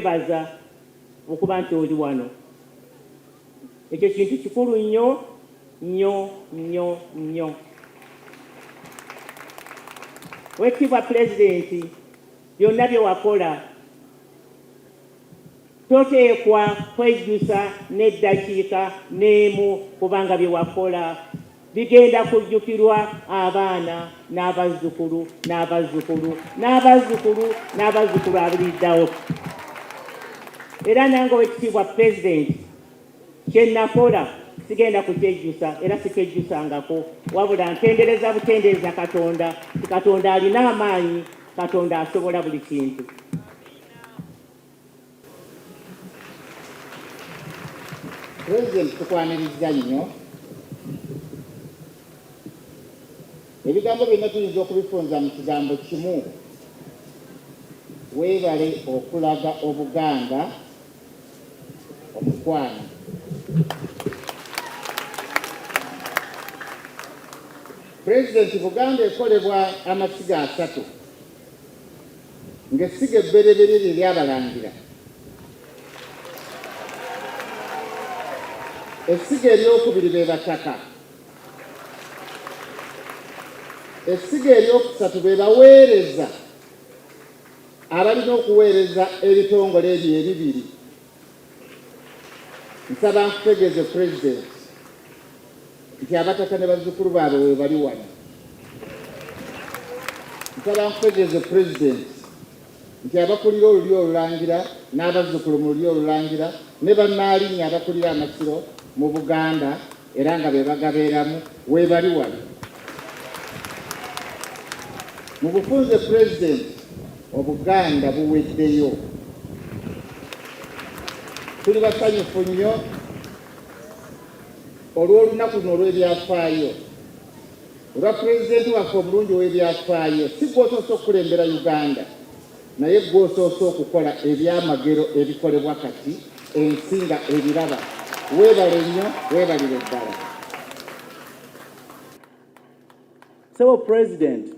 baza okuba nti oli wano. Ekyo kintu kikulu nnyo nnyo nnyo nnyo. Weekitiibwa Pulezidenti, byonna bye wakola toteekwa kwejjusa n'eddakiika n'emu kubanga bye wakola bigenda kujjukirwa abaana n'abazzukulu n'abazzukulu n'abazzukulu n'abazzukulu abiriddawo. Era nange Weekitiibwa Pulezidenti, kye nakola sigenda kukyejjusa era sikyejjusangako, wabula ntendereza butendereza Katonda, Katonda alina amaanyi, Katonda asobola buli kintu. President tukwaniriza nnyo ebigambo byonna tuyinza okubifunza mu kigambo kimu, weebale okulaga obuganda omukwano. President, Buganda ekolebwa amasiga asatu, ng'essiga ebbereberye lye ly'abalangira, essiga eryokubiri be Bataka, essiga eryokusatu be baweereza abalina okuweereza ebitongole ebyo ebibiri. Nsaba nkutegeeze President nti Abataka ne bazzukulu baabwe we bali wano. Nsaba nkutegeeze President nti abakulira oluli olulangira n'abazzukulu mu luli olulangira ne bannaalinnya abakulira amasiro mu Buganda era nga be bagabeeramu we bali wano. Mu bufunze President, obuganda buweddeyo. Tuli basanyufu nnyo olw'olunaku luno olw'ebyafaayo. Olwa Pulezidenti waffe omulungi ow'ebyafaayo, si gw'osoose okukulembera Uganda, naye gw'osoose okukola ebyamagero ebikolebwa kati ensi nga ebiraba. Weebale nnyo, weebalire ddala. Sebo President,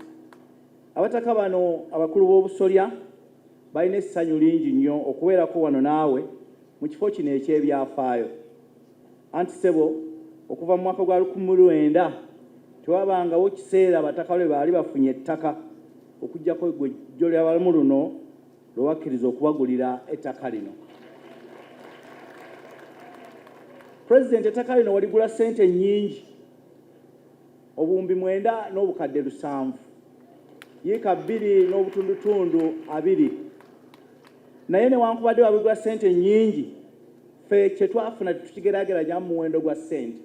Abataka bano abakulu b'obusolya balina essanyu lingi nnyo okubeerako wano naawe mu kifo kino eky'ebyafaayo. Anti Sebo, okuva mu mwaka gwa 1900 tewabangawo kiseera Abataka lwe baali bafunye ettaka okuggyako eggwejjo ly'abalamu luno lwe wakkiriza okubagulira ettaka lino. President, ettaka lino waligula ssente nnyingi, obuwumbi 9 n'obukadde 7, yiika 2 n'obutundutundu 2. Naye newankubadde wabigula ssente nnyingi, ffe kye twafuna tukigeraageranya mu muwendo gwa ssente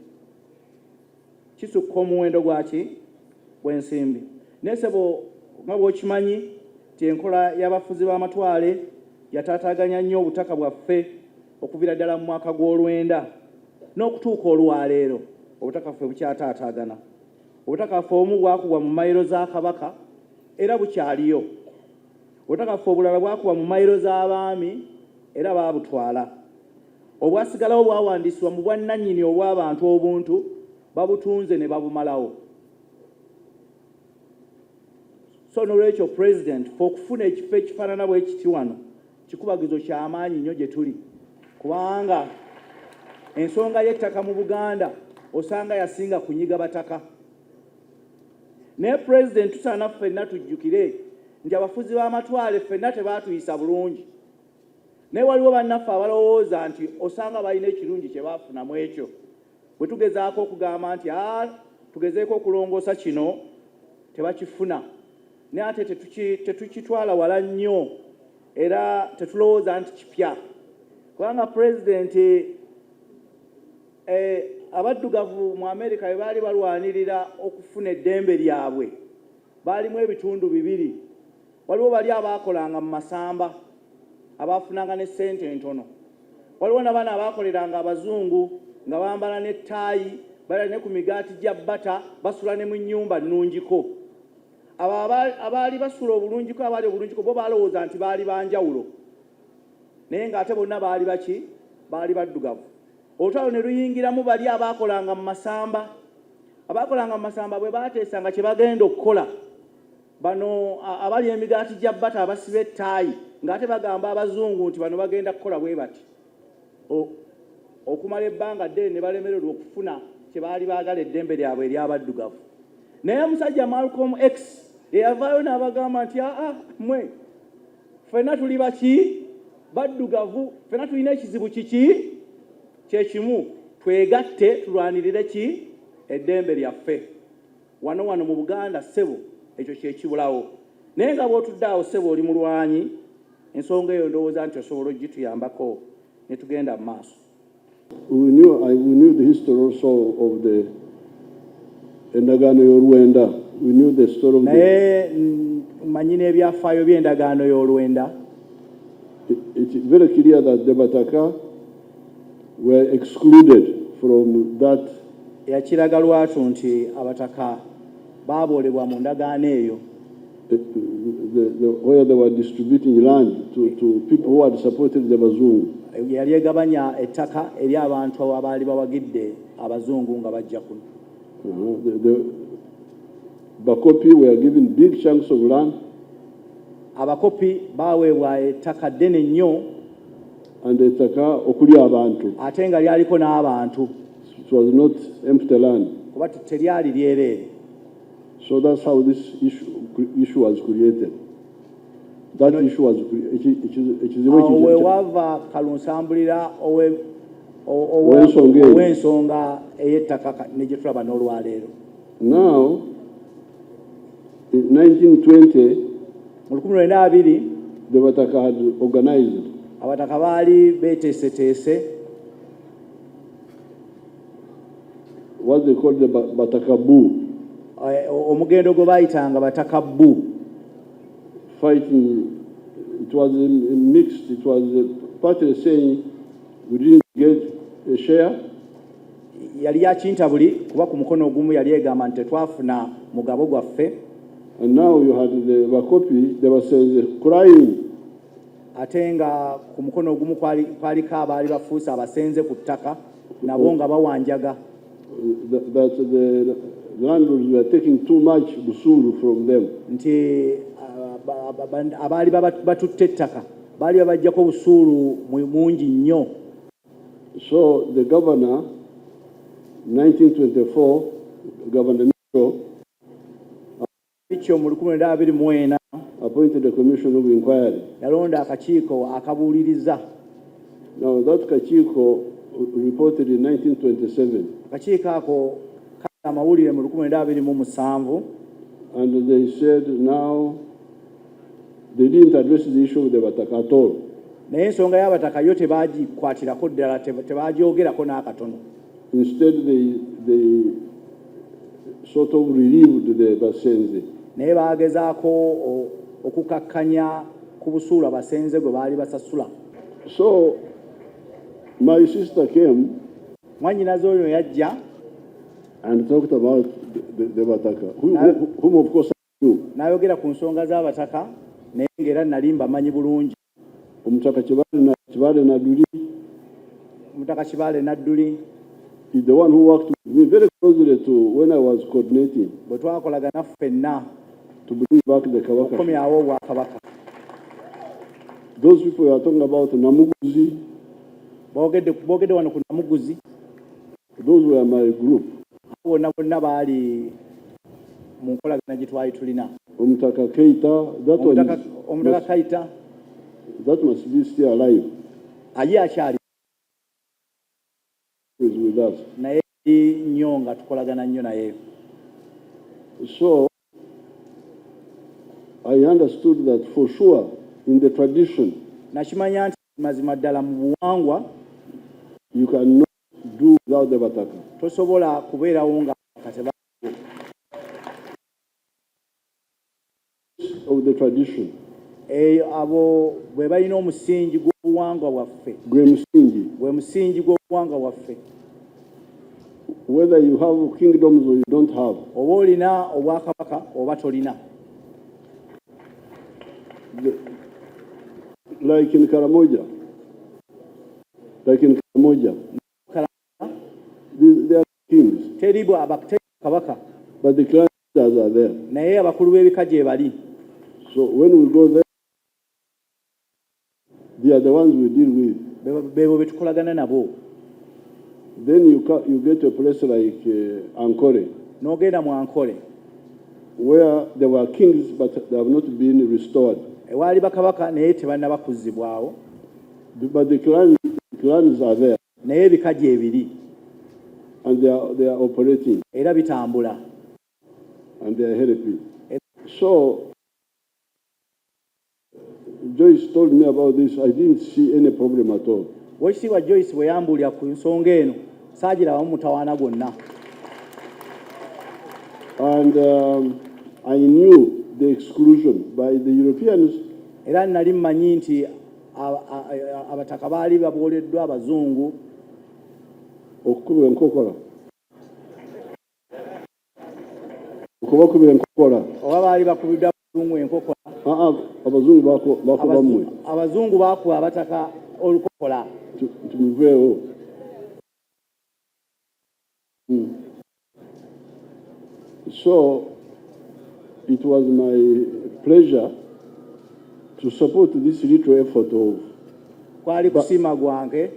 kisukka omuwendo gw'ensimbi. Naye Sebo, nga bw'okimanyi nti enkola y'abafuzi b'amatwale yataataaganya nnyo obutaka bwaffe okuviira ddala mu mwaka gw'olwenda n'okutuuka olwaleero obutaka ffe bukyataataagana. Obutaka ffe obumu bwakubwa mu mayiro za Kabaka era bukyaliyo. Obutaka ffe obulala bwakubwa mu mayiro z'abaami era baabutwala. Obwasigalawo bwawandiisibwa mu bwannannyini obw'abantu obuntu, babutunze ne babumalawo. So n'olwekyo President, ffe okufuna ekifo ekifaanana bwe kiti wano kikubagizo ky'amaanyi nnyo gye tuli, kubanga ensonga y'ettaka mu Buganda osanga yasinga kunyiga Bataka. Naye President, tusaana ffenna tujjukire nti abafuzi b'amatwale ffenna tebaatuyisa bulungi. Naye waliwo bannaffe abalowooza nti osanga balina ekirungi kye baafunamu ekyo. Bwe tugezaako okugamba nti tugezeeko okulongoosa kino, tebakifuna. Naye ate tetukitwala wala nnyo era tetulowooza nti kipya. Kubanga President, abaddugavu mu Amerika bwe baali balwanirira okufuna eddembe lyabwe baalimu ebitundu 2. Waliwo bali abaakolanga mu masamba abaafunanga ne ssente entono. Waliwo n'abaana abaakoleranga Abazungu nga bambala n'ettaayi, bali ne ku migaati gya bata, basula ne mu nnyumba nnungiko. Abo abaali basula obulungiko, abaali obulungiko bo baalowooza nti baali banjawulo, naye ng'ate bonna baali baki? Baali baddugavu. Olutalo ne luyingiramu bali abaakolanga mu masamba. Abaakolanga mu masamba bwe baateesanga kye bagenda okukola bano abali emigaati gya bata abasiba ettaayi ng'ate bagamba abazungu nti bano bagenda kukola bwe bati okumala ebbanga ddene ne balemererwa okufuna kye baali baagala eddembe lyabwe ery'abaddugavu. Naye omusajja Malcolm X yavaayo n'abagamba nti mmwe ffenna tuli baki baddugavu, ffenna tulina ekizibu kiki kyekimu, twegatte tulwanirire ki eddembe lyaffe. Wano mu Buganda ssebo ekyo kyekibulawo, naye nga bw'otudde awo ssebo oli mulwanyi, ensonga eyo ndowooza nti osobola ogituyambako ne tugenda mu maaso. We knew the history also of the endagaano y'olwenda. We knew the story of naye manyi n'ebyafaayo by'endagaano y'olwenda. It's very clear that the Bataka were excluded from that. Yakiraga lwatu nti abataka baaboolebwa mu ndagaano eyo. Where they were distributing land to people who had supported the Bazungu. Yali egabanya ettaka eri abantu abaali bawagidde abazungu nga bajja kuno. The Bakopi were given big chunks of land. Abakopi baaweebwa ettaka ddene nnyo. And ettaka okuli abantu. Ate nga lyaliko n'abantu. It was not empty land. Kuba teryali lyereere. So that's how this issue was created. That issue was wava kalunsambulira ow'ensonga ey'ettaka ne gye tulaba n'olwaleero. Now, in 1920, mu 1920, the Bataka had organized. Abataka baali beeteeseteese what they called the Bataka Boo. Omugendo gwe baayitanga Bataka Boo. Fighting, it was mixed. It was partly saying we didn't get a share. Yali yakintabuli kuba ku mukono ogumu yali egamba nti tetwafuna mugabo gwaffe. And now you had the Bakopi, they were saying, crying. Ate nga ku mukono ogumu kwaliko abaali bafuuse abasenze ku ttaka nabo nga bawanjaga. That the landlords were taking too much busuru from them. Nti abaali batutte ettaka baali babajjako busuulu mungi nnyo. So the governor, 1924, Governor Mitchell mu 1924 appointed a commission of inquiry. yalonda akakiiko akabuuliriza. Now that Kachiko reported in 1927. Akakiiko ako kali amawulire mu 1927. And they said now they didn't address the issue of the Bataka at all. Naye ensonga y'abataka yo tebagikwatirako ddala, tebagyogerako n'akatono. Instead they sort of relieved the Basenze. Naye baagezaako okukakkanya ku busuulu abasenze gwe baali basasula. So my sister came Mwannyinaze oyo yajja and talked about the Bataka, whom of course I knew. N'ayogera ku nsonga z'abataka naye ng'era nali mbamanyi bulungi. Omutaka Kibale Nadduli is the one who worked with me very closely to when I was coordinating bwe twakolagana ffenna to bring back the Kabaka. okukomyawo obwakabaka. Those people are talking about Namuguzi. boogedde wano ku Namuguzi. Those were my group. Bonna baali mu nkolagana gye twali tulina. Omutaka Keita, Omutaka Kaita that must be still alive. Aye akyali Is with us. naye nnyo nga tukolagana nnyo naye. So I understood that for sure in the tradition Nakimanya nti mazima ddala mu buwangwa you cannot do without the Bataka. tosobola kubeerawo nga kateba Of the tradition. abo bwe balina omusingi gw'obuwangwa bwaffe. Gwe musingi gw'obuwangwa bwaffe. Whether you have kingdoms or you don't have. Oba olina obwakabaka oba tolina. Like in Karamoja. They are kings. Teri kabaka. But the clan leaders are there. naye abakulu b'ebika gye bali. So when we go there, they are the ones we deal with. Bebo betukolagana nabo. Then you get to a place like Ankole, N'ogenda mu Ankole where there were kings but they have not been restored. ewaali bakabaka naye tebannaba kuzzibwawo, But the clans are there naye ebika gye biri and they are operating era bitambula. and they are helping. So Joyce told me about this. I didn't see any problem at all. Weekitiibwa Joyce bwe yambuulira ku nsonga eno saagirabamu mutawaana gwonna. And I knew the exclusion by the Europeans. Era nali mmanyi nti abataka baali babooleddwa abazungu Okukuba enkokora. Okubakuba enkokora. oba baali bakubiddwa abazungu enkokora. Abazungu bakuba mmwe. Abazungu baakuba abataka olukokola. Tumuveewo. So it was my pleasure to support this little effort of. Kwali kusima gwange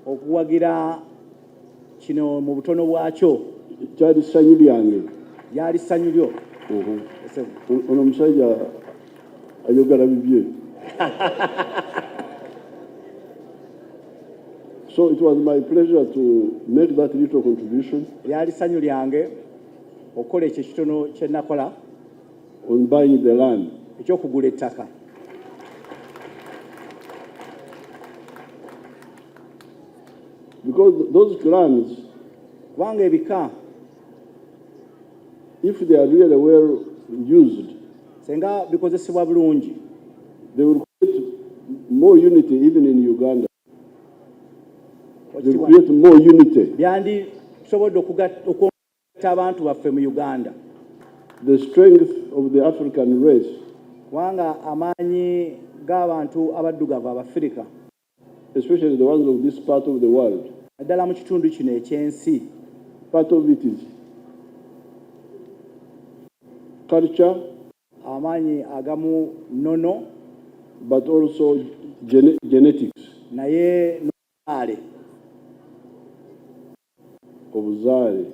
okuwagira kino mu butono bwakyo. Kyali ssanyu lyange. Lyali ssanyu lyo. Ono omusajja ayogera bibye. So it was my pleasure to make that little contribution. Lyali ssanyu lyange okukola ekyo kitono kye nakola On buying the land. ekyokugula ettaka. Because those clans, Kubanga ebika if they are really well used, senga bikozesebwa bulungi they will create more unity even in Uganda. They will create more unity. byandi tusobodde okwongera abantu baffe mu Uganda. The strength of the African race Kubanga amaanyi g'abantu abaddugavu Abafirika, especially the ones of this part of the world. naddala mu kitundu kino ekyensi, Part of it is culture, amaanyi agamu nnono, but also genetics, naye n'obuzaale. obuzaale.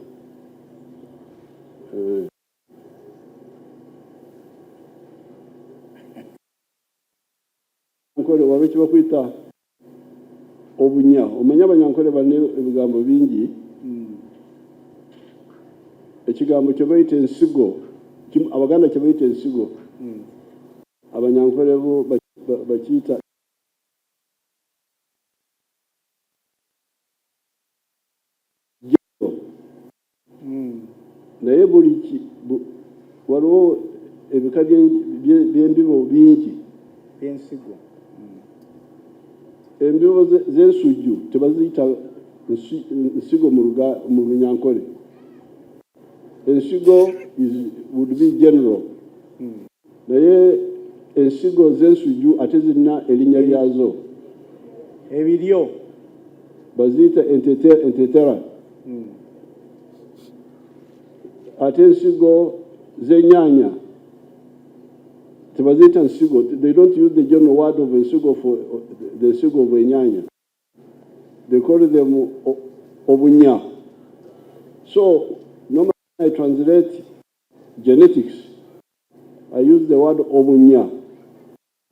Nkole wabe kibakwita obunya. Omanya abanyankole bane ebigambo bingi. Ekigambo kye bayita ensigo, Abaganda kye bayita ensigo, abanyankole bo bakiyita naye waliwo ebika by'embibo bingi. Ensigo. Embibo z'ensujju tebaziyita nsigo mu Runyankole. Ensigo would be general. Naye ensigo z'ensujju ate zirina erinnya lyazo. Ebiryo Baziyita entetera. Ate ensigo z'ennyaanya tebaziyita nsigo. They don't use the general word of ensigo for the nsigo of ennyaanya. They call them obunya. So normally I translate genetics. I use the word obunya.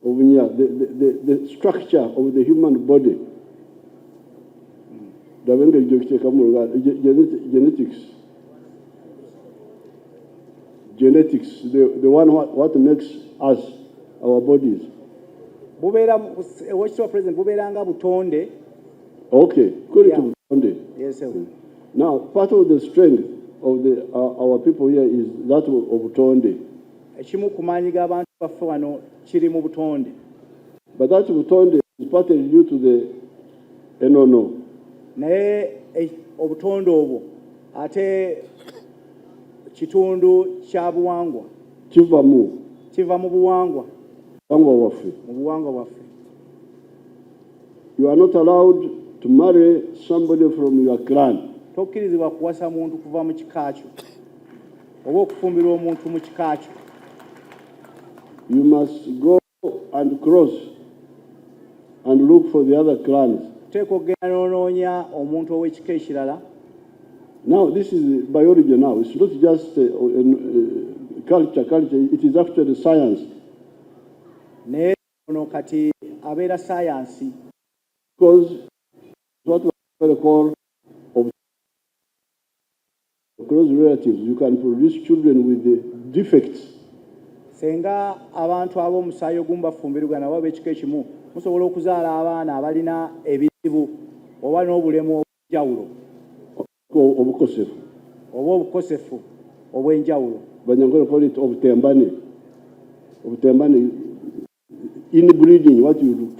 Obunya, the structure of the human body. Genetics. Genetics, the one what makes us, our bodies. What's your president? Buberanga butonde. Okay, good Yeah. to Monday. Yes, sir. Now, part of the strength of our people here is that of Tonde. Ekimu ku maanyi g'abantu baffe wano kiri mu butonde. But that of Tonde is partly due to the Enono. Naye obutonde obwo ate kitundu kya buwangwa, Kiva kiva mu buwangwa, waffe. mu buwangwa bwaffe. You are not allowed to marry somebody from your clan. Tokkirizibwa kuwasa muntu kuva mu kika kyo. oba okufumbirwa omuntu mu kika kyo. You must go and cross and look for the other clans. Teeka okugenda n'onoonya omuntu ow'ekika ekirala. Now, this is biology now. It's not just culture. It is actually science. Naye ono kati abeera sayansi. Because what we call of close relatives, you can produce children with the defects. Senga abantu ab'omusaayi ogumu bafumbirwa nabo ab'ekika ekimu musobola okuzaala abaana abalina ebizibu oba n'obulemu obw'enjawulo Obukosefu. oba obukosefu obw'enjawulo. Banyangolo call it obutembane. Obutembane, inbreeding, what you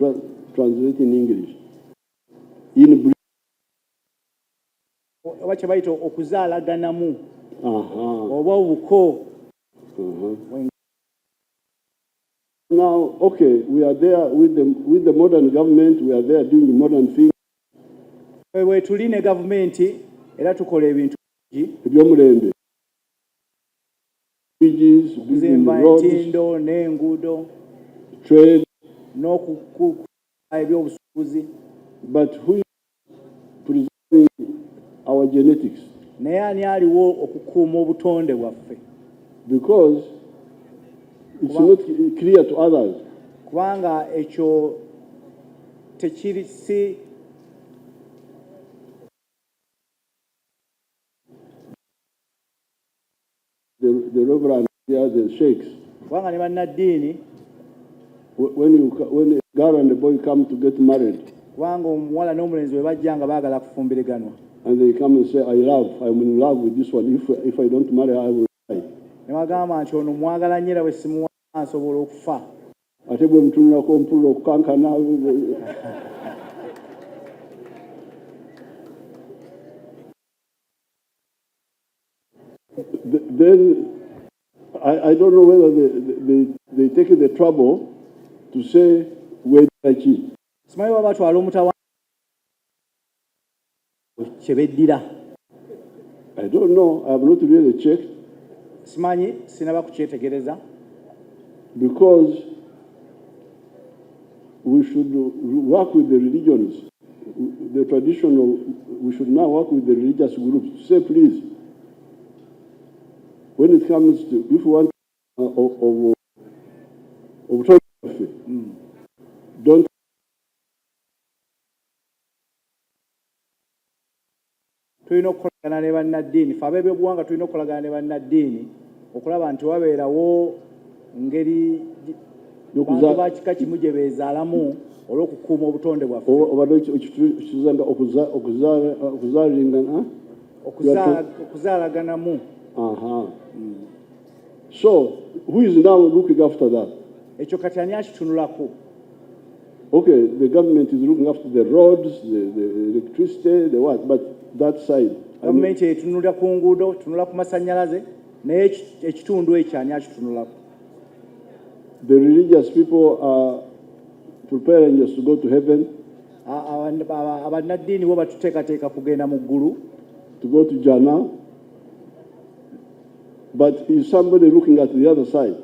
translate in English. Inbreeding. Oba kye bayita okuzaalaganamu oba obuko. Now, okay, we are there with the modern government. We are there doing modern things. Wewe tuli ne gavumenti era tukola ebintu bingi. Ebyomulembe. Bridges, building roads, entindo n'enguudo, trade. n'okukuuma ebyobusuubuzi. But who is preserving our genetics? Naye ani aliwo okukuuma obutonde bwaffe? Because it's not clear to others. Kubanga ekyo tekiri si the reverend here, the sheikhs. kubanga ne bannaddiini When a girl and a boy come to get married, kubanga omuwala n'omulenzi bwe bajja nga baagala kufumbiriganwa and they come and say, I'm in love with this one. If I don't marry her, I will die. ne bagamba nti ono mwagala nnyo era bwe simuwa nsobola okufa. Ate bwe mutunulako mpulira okukankana. Then I don't know whether they take the trouble to say webuweddeyo. Simanyi baba batwala omutawa kye beddira. I don't know. I have not really checked. Simanyi sinaba kukyetegereza. Because we should work with the religions, the traditional, we should now work with the religious groups to say, please, when it comes to, if we want photography, don't tulina okukolagana ne bannaddiini fe ab'ebyobuwangwa tulina okukolagana ne bannaddiini okulaba nti wabeerawo ngeri bantu ba kika kimu gye beezaalamu olw'okukuuma obutonde bwaffe. Okuzaalaganamu. So, who is now looking after that? Ekyo kati ani akitunulako? Okay, the government is looking after the roads, the electricity, the what, but that side. Gavumenti etunulira ku nguudo, tunula ku masannyalaze, naye ekitundu ekyo ani akitunulako? The religious people are preparing us to go to heaven. Abannaddiini bo batuteekateeka kugenda mu ggulu. To go to Jannah. But is somebody looking at the other side?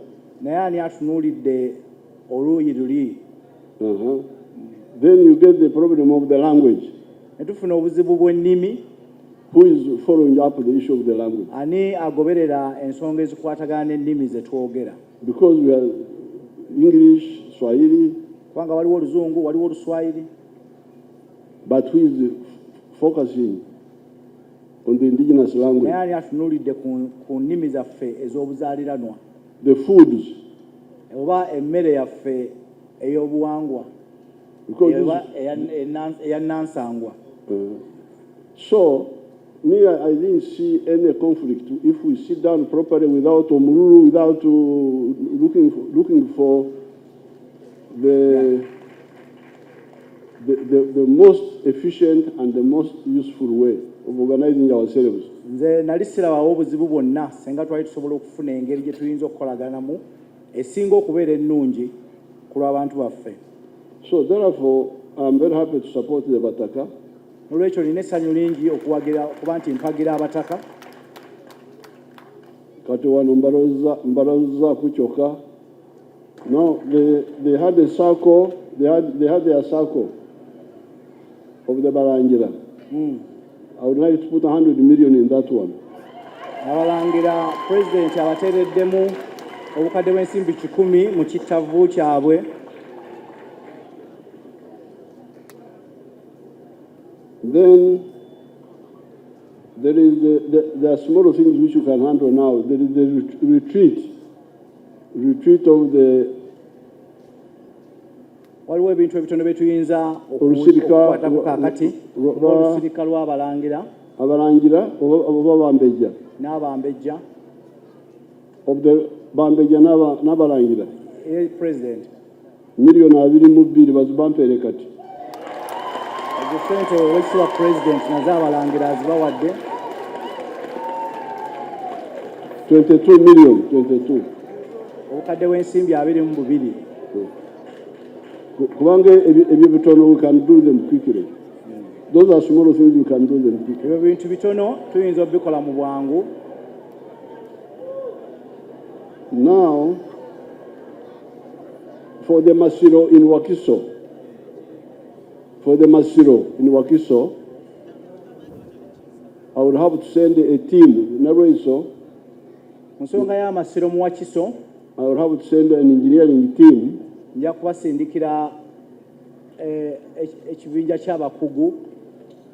Naye ani atunuulidde oluuyi luli? Then you get the problem of the language. Ne tufuna obuzibu bw'ennimi. Who is following up the issue of the language? Ani agoberera ensonga ezikwatagana n'ennimi ze twogera? Because we are English, Swahili. Kubanga waliwo Oluzungu, waliwo Oluswayiri. But who is focusing on the indigenous language? Naye ani atunuulidde ku nnimi zaffe ez'obuzaaliranwa? The foods. Oba emmere yaffe ey'obuwangwa. Eya nansangwa. So, me, I didn't see any conflict if we sit down properly without omururu, without looking for the most efficient and the most useful way of organizing ourselves. Nze nali sirabawo obuzibu bwonna senga twali tusobola okufuna engeri gye tuyinza okukolaganamu esinga okubeera ennungi ku lw'abantu baffe. So therefore, I'm very happy to support the Bataka. Nolwekyo nina essanyu lingi okuba nti mpagira Abataka. kati wano mbaloza kuchoka. No, they had a circle, they had their circle of the Barangira. I would like to put 100 million in that one. Abalangira president abatereddemu obukadde bw'ensimbi 100 mu kittavu kyabwe. Then there are small things which you can handle now. There is the retreat of the waliwo ebintu ebitono bye tuyinza okukwatako kaakati olusirika lw'abalangira oba bambejja n'abambejja of the bambejja n'abalangira president $2.2 bazibampeere kati ezo sente owekitiibwa president nazo abalangira azibawadde 22 million 22 obukadde bw'ensimbi 22. kubanga ebyo bitono we can do them quickly. Those are small things you can do them quickly. Ebyo bintu bitono tuyinza obikola mu bwangu. Now for the Masiro in Wakiso, I would have to send a team. Nsonga y'amasiro mu Wakiso, I would have to send an engineering team. Nja kubasindikira ekibinja ky'abakugu.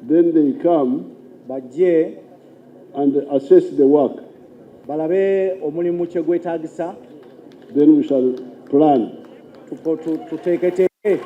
Then they come bajje and assess the work. Balabe omulimu kye gwetaagisa. Then we shall plan. Tuteeketeeke